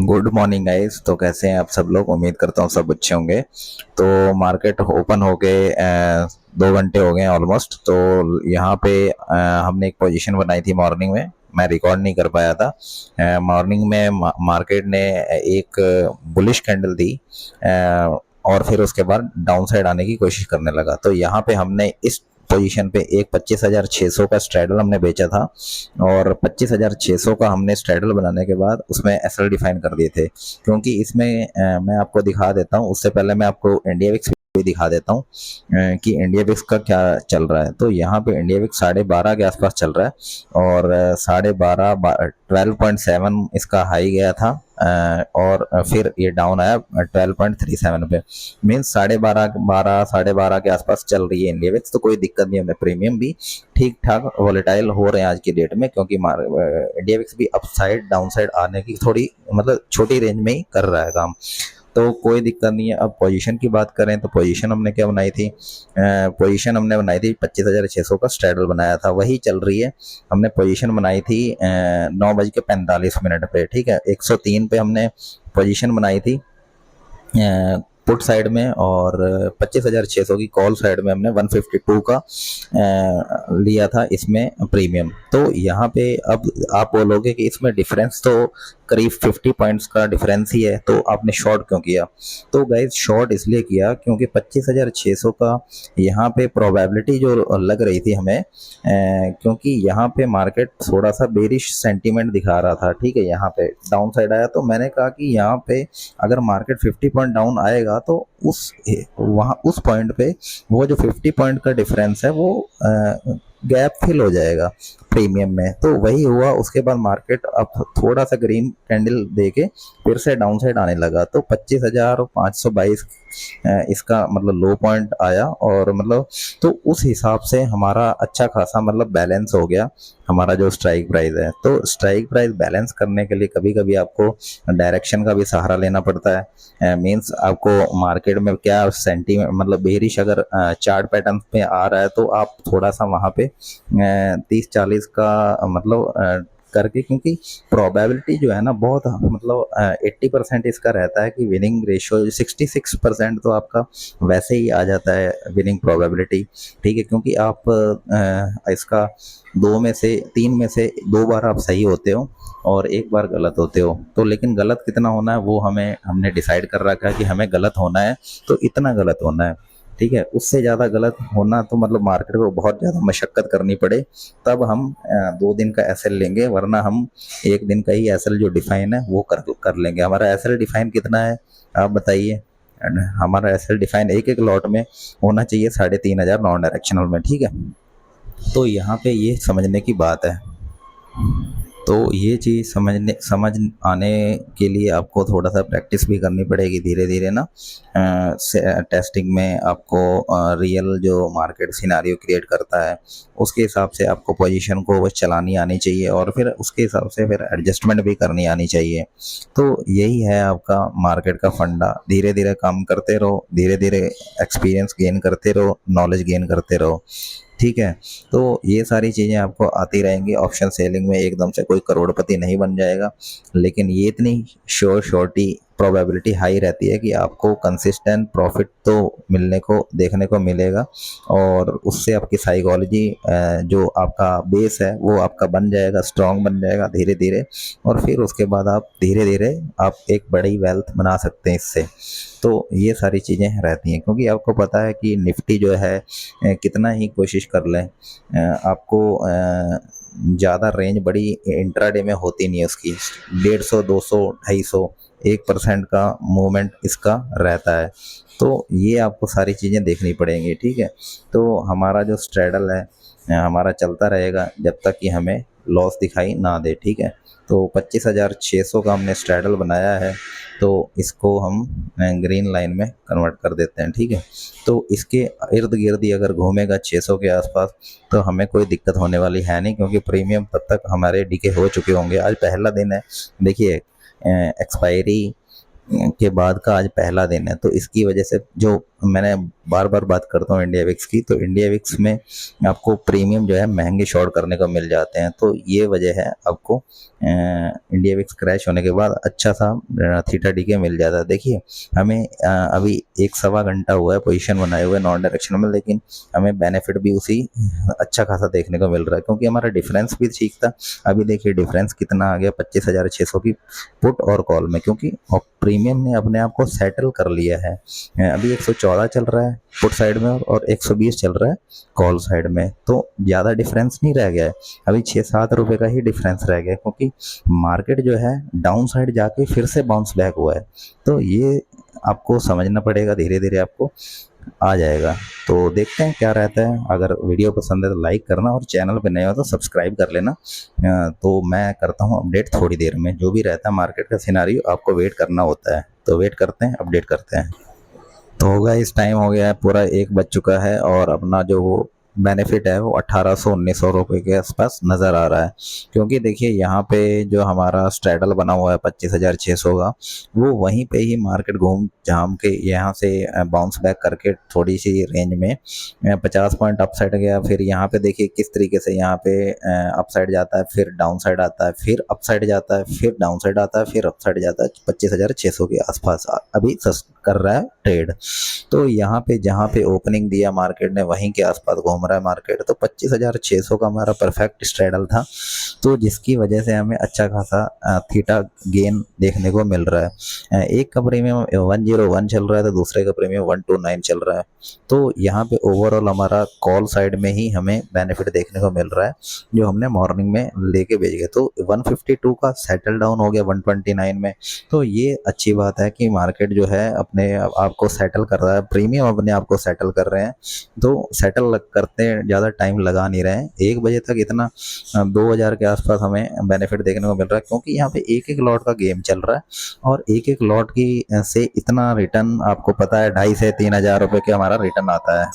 Good morning guys. तो कैसे हैं आप सब लोग? उम्मीद करता हूँ सब अच्छे होंगे। तो मार्केट ओपन हो गए 2 घंटे हो गए ऑलमोस्ट। तो यहाँ पे हमने एक पोजीशन बनाई थी मॉर्निंग में। मैं रिकॉर्ड नहीं कर पाया था। मॉर्निंग में मार्केट ने एक बुलिश कैंडल दी, और फिर उसके बाद डाउन साइड आने की कोशिश करने लगा। तो यहाँ पे हमने इस पोजीशन पे एक 25,600 का स्ट्रैडल हमने बेचा था, और 25,600 का हमने स्ट्रैडल बनाने के बाद उसमें एसएल डिफाइन कर दिए थे। क्योंकि इसमें मैं आपको दिखा देता हूँ, उससे पहले मैं आपको इंडिया विक्स भी दिखा देता हूँ कि इंडिया विक्स का क्या चल रहा है। तो यहाँ पे इंडिया विक्स 12:30 के आसपास चल रहा है, और 12:30 12.7 इसका हाई गया था। और फिर ये डाउन आया 12.37 पे। मीन्स 12:30 के आसपास चल रही है इंडिया विक्स। तो कोई दिक्कत नहीं, हमें प्रीमियम भी ठीक ठाक वॉलेटाइल हो रहे हैं आज की डेट में, क्योंकि इंडिया विक्स भी अप साइड डाउन साइड आने की थोड़ी मतलब छोटी रेंज में ही कर रहा है काम। तो कोई दिक्कत नहीं है। अब पोजीशन की बात करें तो पोजीशन हमने क्या बनाई थी? पोजीशन हमने बनाई थी 25,600 का स्ट्रैडल बनाया था, वही चल रही है। हमने पोजीशन बनाई थी 9:45 पे, ठीक है। 103 पे हमने पोजीशन बनाई थी पुट साइड में, और 25,600 की कॉल साइड में हमने 152 का लिया था इसमें प्रीमियम। तो यहाँ पे अब आप बोलोगे कि इसमें डिफरेंस तो करीब 50 पॉइंट्स का डिफरेंस ही है, तो आपने शॉर्ट क्यों किया? तो गाइज शॉर्ट इसलिए किया क्योंकि 25,600 का यहाँ पे प्रोबेबिलिटी जो लग रही थी हमें, क्योंकि यहाँ पे मार्केट थोड़ा सा बेरिश सेंटीमेंट दिखा रहा था, ठीक है। यहाँ पे डाउन साइड आया, तो मैंने कहा कि यहाँ पे अगर मार्केट 50 पॉइंट डाउन आएगा तो उस पॉइंट पे वो जो 50 पॉइंट का डिफरेंस है वो गैप फिल हो जाएगा प्रीमियम में। तो वही हुआ। उसके बाद मार्केट अब थोड़ा सा ग्रीन कैंडल देके फिर से डाउन साइड आने लगा। तो 25,522 इसका मतलब लो पॉइंट आया, और मतलब तो उस हिसाब से हमारा अच्छा खासा मतलब बैलेंस हो गया हमारा जो स्ट्राइक प्राइस है। तो स्ट्राइक प्राइस बैलेंस करने के लिए कभी कभी आपको डायरेक्शन का भी सहारा लेना पड़ता है। मीन्स आपको मार्केट में क्या सेंटीमेंट मतलब बेरिश अगर चार्ट पैटर्न पे आ रहा है, तो आप थोड़ा सा वहां पे 30-40 का मतलब करके, क्योंकि प्रोबेबिलिटी जो है ना बहुत मतलब 80% इसका रहता है कि विनिंग रेशियो 66% तो आपका वैसे ही आ जाता है विनिंग प्रोबेबिलिटी, ठीक है। क्योंकि आप इसका 2 में से 3 में से 2 बार आप सही होते हो और 1 बार गलत होते हो। तो लेकिन गलत कितना होना है वो हमने डिसाइड कर रखा है कि हमें गलत होना है तो इतना गलत होना है, ठीक है। उससे ज़्यादा गलत होना तो मतलब मार्केट को बहुत ज़्यादा मशक्कत करनी पड़े, तब हम 2 दिन का एसएल लेंगे, वरना हम 1 दिन का ही एसएल जो डिफाइन है वो कर लेंगे। हमारा एसएल डिफाइन कितना है आप बताइए? हमारा एसएल डिफाइन एक एक लॉट में होना चाहिए 3,500 नॉन डायरेक्शनल में, ठीक है। तो यहाँ पे ये समझने की बात है। तो ये चीज़ समझ आने के लिए आपको थोड़ा सा प्रैक्टिस भी करनी पड़ेगी धीरे धीरे ना। टेस्टिंग में आपको रियल जो मार्केट सिनारियो क्रिएट करता है उसके हिसाब से आपको पोजीशन को बस चलानी आनी चाहिए, और फिर उसके हिसाब से फिर एडजस्टमेंट भी करनी आनी चाहिए। तो यही है आपका मार्केट का फंडा। धीरे धीरे काम करते रहो, धीरे धीरे एक्सपीरियंस गेन करते रहो, नॉलेज गेन करते रहो, ठीक है। तो ये सारी चीज़ें आपको आती रहेंगी। ऑप्शन सेलिंग में एकदम से कोई करोड़पति नहीं बन जाएगा, लेकिन ये इतनी श्योरिटी प्रोबेबिलिटी हाई रहती है कि आपको कंसिस्टेंट प्रॉफिट तो मिलने को देखने को मिलेगा, और उससे आपकी साइकोलॉजी जो आपका बेस है वो आपका बन जाएगा, स्ट्रांग बन जाएगा धीरे धीरे। और फिर उसके बाद आप धीरे धीरे आप एक बड़ी वेल्थ बना सकते हैं इससे। तो ये सारी चीज़ें रहती हैं, क्योंकि आपको पता है कि निफ्टी जो है कितना ही कोशिश कर लें आपको ज़्यादा रेंज बड़ी इंट्राडे में होती नहीं है उसकी। 150, 200, 250, 1% का मूवमेंट इसका रहता है। तो ये आपको सारी चीज़ें देखनी पड़ेंगी, ठीक है। तो हमारा जो स्ट्रैडल है हमारा चलता रहेगा जब तक कि हमें लॉस दिखाई ना दे, ठीक है। तो 25,600 का हमने स्ट्रैडल बनाया है, तो इसको हम ग्रीन लाइन में कन्वर्ट कर देते हैं, ठीक है। तो इसके इर्द गिर्द ही अगर घूमेगा 600 के आसपास तो हमें कोई दिक्कत होने वाली है नहीं, क्योंकि प्रीमियम तब तक हमारे डीके हो चुके होंगे। आज पहला दिन है, देखिए एक्सपायरी के बाद का आज पहला दिन है, तो इसकी वजह से जो मैंने बार बार बात करता हूँ इंडिया विक्स की, तो इंडिया विक्स में आपको प्रीमियम जो है महंगे शॉर्ट करने को मिल जाते हैं। तो ये वजह है आपको इंडिया विक्स क्रैश होने के बाद अच्छा सा थीटा डी के मिल जाता है। देखिए हमें अभी 1 सवा घंटा हुआ है पोजीशन बनाए हुए नॉन डायरेक्शन में, लेकिन हमें बेनिफिट भी उसी अच्छा खासा देखने को मिल रहा है, क्योंकि हमारा डिफरेंस भी ठीक था। अभी देखिए डिफरेंस कितना आ गया, 25,600 की पुट और कॉल में, क्योंकि प्रीमियम ने अपने आप को सेटल कर लिया है। अभी 114 चल रहा है पुट साइड में और 120 चल रहा है कॉल साइड में, तो ज़्यादा डिफरेंस नहीं रह गया है। अभी 6-7 रुपये का ही डिफरेंस रह गया है, क्योंकि मार्केट जो है डाउन साइड जाके फिर से बाउंस बैक हुआ है। तो ये आपको समझना पड़ेगा, धीरे धीरे आपको आ जाएगा। तो देखते हैं क्या रहता है। अगर वीडियो पसंद है तो लाइक करना, और चैनल पे नए हो तो सब्सक्राइब कर लेना। तो मैं करता हूँ अपडेट थोड़ी देर में, जो भी रहता है मार्केट का सिनारियो आपको वेट करना होता है। तो वेट करते हैं, अपडेट करते हैं। तो होगा इस टाइम हो गया है, पूरा 1 बज चुका है और अपना जो वो बेनिफिट है वो 1800-1900 रुपये के आसपास नज़र आ रहा है। क्योंकि देखिए यहाँ पे जो हमारा स्ट्रैडल बना हुआ है 25,600 का, वो वहीं पे ही मार्केट घूम झाम के यहाँ से बाउंस बैक करके थोड़ी सी रेंज में 50 पॉइंट अप साइड गया। फिर यहाँ पे देखिए किस तरीके से यहाँ पे अप साइड जाता है, फिर डाउन साइड आता है, फिर अप साइड जाता है, फिर डाउन साइड आता है, फिर अप साइड जाता है। 25,600 के आसपास अभी कर रहा है ट्रेड। तो यहाँ पे जहाँ पे ओपनिंग दिया मार्केट ने वहीं के आसपास घूम रहा है मार्केट। तो 25,600 का हमारा परफेक्ट स्ट्रैडल था, तो जिसकी वजह से हमें अच्छा खासा थीटा गेन देखने को मिल रहा है। एक का प्रीमियम 101 चल रहा है तो दूसरे का प्रीमियम 129 चल रहा है। तो यहाँ पे ओवरऑल हमारा कॉल साइड में ही हमें बेनिफिट देखने को मिल रहा है, जो हमने मॉर्निंग में लेके भेज गए। तो 152 का सेटल डाउन हो गया 129 में। तो ये अच्छी बात है कि मार्केट जो है अपने आप को सेटल कर रहा है, प्रीमियम अपने आप को सेटल कर रहे हैं। तो सेटल करते ज़्यादा टाइम लगा नहीं रहे हैं। 1 बजे तक इतना 2,000 के आसपास हमें बेनिफिट देखने को मिल रहा है, क्योंकि यहाँ पे एक एक लॉट का गेम चल रहा है और एक एक लॉट की से इतना रिटर्न आपको पता है 2,500 से 3,000 रुपये का हमारा रिटर्न आता है।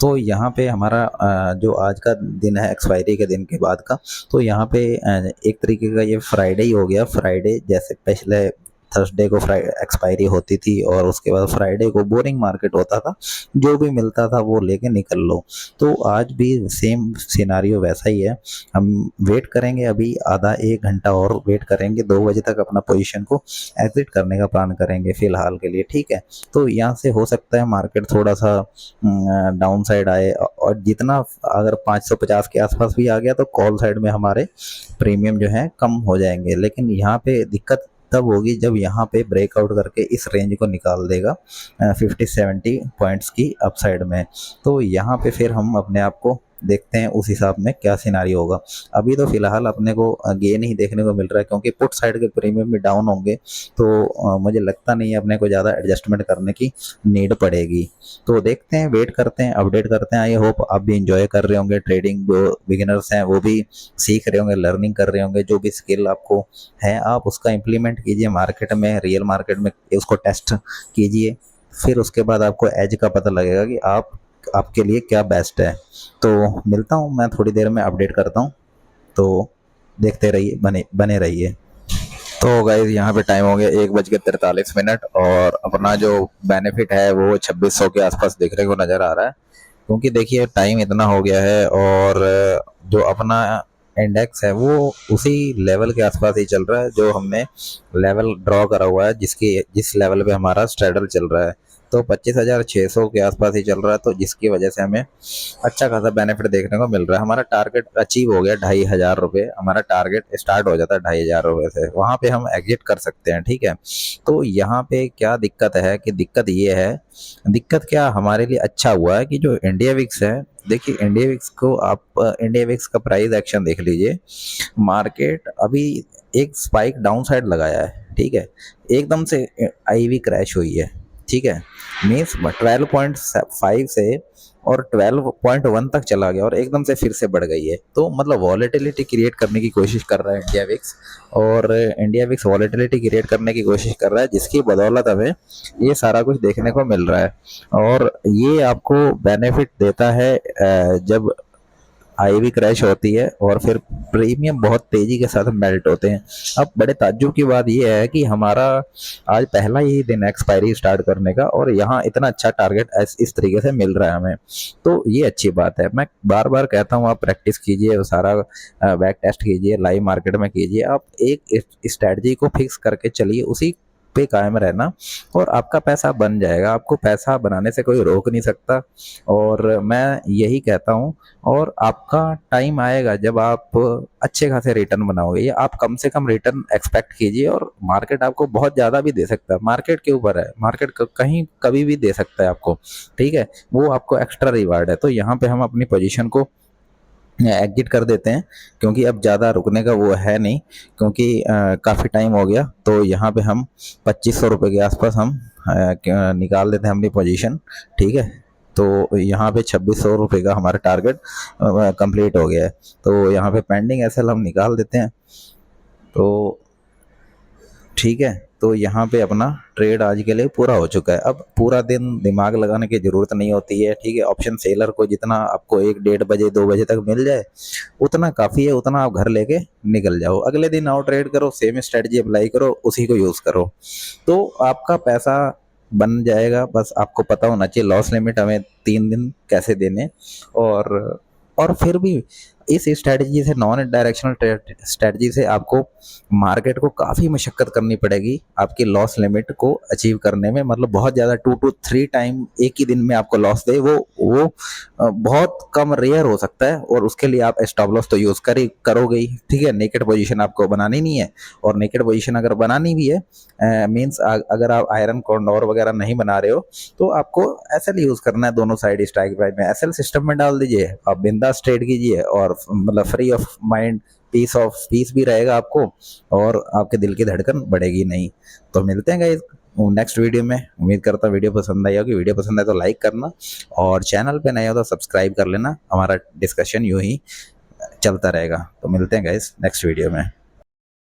तो यहाँ पे हमारा जो आज का दिन है एक्सपायरी के दिन के बाद का, तो यहाँ पे एक तरीके का ये फ्राइडे ही हो गया। फ्राइडे जैसे पहले थर्सडे को एक्सपायरी होती थी और उसके बाद फ्राइडे को बोरिंग मार्केट होता था, जो भी मिलता था वो लेके निकल लो। तो आज भी सेम सिनारियो वैसा ही है। हम वेट करेंगे, अभी आधा 1 घंटा और वेट करेंगे, 2 बजे तक अपना पोजीशन को एग्जिट करने का प्लान करेंगे फिलहाल के लिए, ठीक है। तो यहाँ से हो सकता है मार्केट थोड़ा सा डाउन साइड आए, और जितना अगर 550 के आसपास भी आ गया तो कॉल साइड में हमारे प्रीमियम जो है कम हो जाएंगे। लेकिन यहाँ पे दिक्कत तब होगी जब यहाँ पे ब्रेकआउट करके इस रेंज को निकाल देगा 50-70 पॉइंट्स की अपसाइड में। तो यहाँ पे फिर हम अपने आप को देखते हैं उस हिसाब में क्या सिनारी होगा। अभी तो फिलहाल अपने को गेन ही देखने को मिल रहा है, क्योंकि पुट साइड के प्रीमियम भी डाउन होंगे, तो मुझे लगता नहीं है अपने को ज़्यादा एडजस्टमेंट करने की नीड पड़ेगी। तो देखते हैं, वेट करते हैं, अपडेट करते हैं। आई होप आप भी इंजॉय कर रहे होंगे ट्रेडिंग, जो बिगिनर्स हैं वो भी सीख रहे होंगे, लर्निंग कर रहे होंगे। जो भी स्किल आपको है आप उसका इम्प्लीमेंट कीजिए मार्केट में, रियल मार्केट में उसको टेस्ट कीजिए। फिर उसके बाद आपको एज का पता लगेगा कि आपके लिए क्या बेस्ट है। तो मिलता हूँ मैं थोड़ी देर में, अपडेट करता हूँ। तो देखते रहिए, बने बने रहिए। तो गाइज यहाँ पे टाइम हो गया 1:43 और अपना जो बेनिफिट है वो 2600 के आसपास देखने को नज़र आ रहा है। क्योंकि देखिए टाइम इतना हो गया है और जो अपना इंडेक्स है वो उसी लेवल के आसपास ही चल रहा है, जो हमने लेवल ड्रॉ करा हुआ है, जिस लेवल पे हमारा स्ट्रैडल चल रहा है। तो 25,600 के आसपास ही चल रहा है, तो जिसकी वजह से हमें अच्छा खासा बेनिफिट देखने को मिल रहा है। हमारा टारगेट अचीव हो गया 2,500 रुपये। हमारा टारगेट स्टार्ट हो जाता है 2,500 रुपये से, वहाँ पे हम एग्जिट कर सकते हैं, ठीक है। तो यहाँ पे क्या दिक्कत है कि दिक्कत ये है, दिक्कत क्या हमारे लिए अच्छा हुआ है कि जो इंडिया विक्स है, देखिए इंडिया विक्स को आप इंडिया विक्स का प्राइस एक्शन देख लीजिए। मार्केट अभी एक स्पाइक डाउन साइड लगाया है, ठीक है, एकदम से आईवी क्रैश हुई है, ठीक है। मीन्स 12.5 से और 12.1 तक चला गया और एकदम से फिर से बढ़ गई है। तो मतलब वॉलेटिलिटी क्रिएट करने की कोशिश कर रहा है इंडिया विक्स, और इंडिया विक्स वॉलेटिलिटी क्रिएट करने की कोशिश कर रहा है, जिसकी बदौलत हमें ये सारा कुछ देखने को मिल रहा है। और ये आपको बेनिफिट देता है जब हाई भी क्रैश होती है और फिर प्रीमियम बहुत तेजी के साथ मेल्ट होते हैं। अब बड़े ताज्जुब की बात यह है कि हमारा आज पहला ही दिन एक्सपायरी स्टार्ट करने का और यहाँ इतना अच्छा टारगेट इस तरीके से मिल रहा है हमें, तो ये अच्छी बात है। मैं बार बार कहता हूँ आप प्रैक्टिस कीजिए, सारा बैक टेस्ट कीजिए, लाइव मार्केट में कीजिए, आप एक स्ट्रेटजी को फिक्स करके चलिए, उसी पे कायम रहना और आपका पैसा बन जाएगा। आपको पैसा बनाने से कोई रोक नहीं सकता और मैं यही कहता हूँ। और आपका टाइम आएगा जब आप अच्छे खासे रिटर्न बनाओगे, या आप कम से कम रिटर्न एक्सपेक्ट कीजिए और मार्केट आपको बहुत ज़्यादा भी दे सकता है। मार्केट के ऊपर है, मार्केट कहीं कभी भी दे सकता है आपको, ठीक है, वो आपको एक्स्ट्रा रिवार्ड है। तो यहाँ पे हम अपनी पोजीशन को एग्जिट कर देते हैं क्योंकि अब ज़्यादा रुकने का वो है नहीं, क्योंकि काफ़ी टाइम हो गया। तो यहाँ पे हम 2500 रुपये के आसपास हम निकाल देते हैं अपनी पोजीशन, ठीक है। तो यहाँ पे 2600 रुपये का हमारा टारगेट कंप्लीट हो गया है। तो यहाँ पे पेंडिंग एसएल हम निकाल देते हैं, तो ठीक है। तो यहाँ पे अपना ट्रेड आज के लिए पूरा हो चुका है। अब पूरा दिन दिमाग लगाने की ज़रूरत नहीं होती है, ठीक है। ऑप्शन सेलर को जितना आपको 1 डेढ़ बजे 2 बजे तक मिल जाए उतना काफ़ी है, उतना आप घर लेके निकल जाओ, अगले दिन आओ ट्रेड करो, सेम स्ट्रेटजी अप्लाई करो, उसी को यूज़ करो, तो आपका पैसा बन जाएगा। बस आपको पता होना चाहिए लॉस लिमिट हमें 3 दिन कैसे देने। और फिर भी इस स्ट्रेटजी से, नॉन डायरेक्शनल स्ट्रेटजी से आपको मार्केट को काफ़ी मशक्कत करनी पड़ेगी आपकी लॉस लिमिट को अचीव करने में। मतलब बहुत ज़्यादा 2 to 3 टाइम एक ही दिन में आपको लॉस दे, वो बहुत कम, रेयर हो सकता है। और उसके लिए आप स्टॉप लॉस तो यूज़ करोगे ही, ठीक है। नेकेड पोजीशन आपको बनानी नहीं है, और नेकेड पोजीशन अगर बनानी भी है मीन्स अगर आप आयरन कॉन्डोर वगैरह नहीं बना रहे हो तो आपको एसएल यूज़ करना है दोनों साइड स्ट्राइक प्राइस में। एसएल सिस्टम में डाल दीजिए, आप बिंदास ट्रेड कीजिए और मतलब फ्री ऑफ माइंड, पीस भी रहेगा आपको और आपके दिल की धड़कन बढ़ेगी नहीं। तो मिलते हैं गाइस नेक्स्ट वीडियो में। उम्मीद करता हूँ वीडियो पसंद आई होगी। वीडियो पसंद आए तो लाइक करना और चैनल पे नए हो तो सब्सक्राइब कर लेना। हमारा डिस्कशन यूं ही चलता रहेगा। तो मिलते हैं गाइस नेक्स्ट वीडियो में।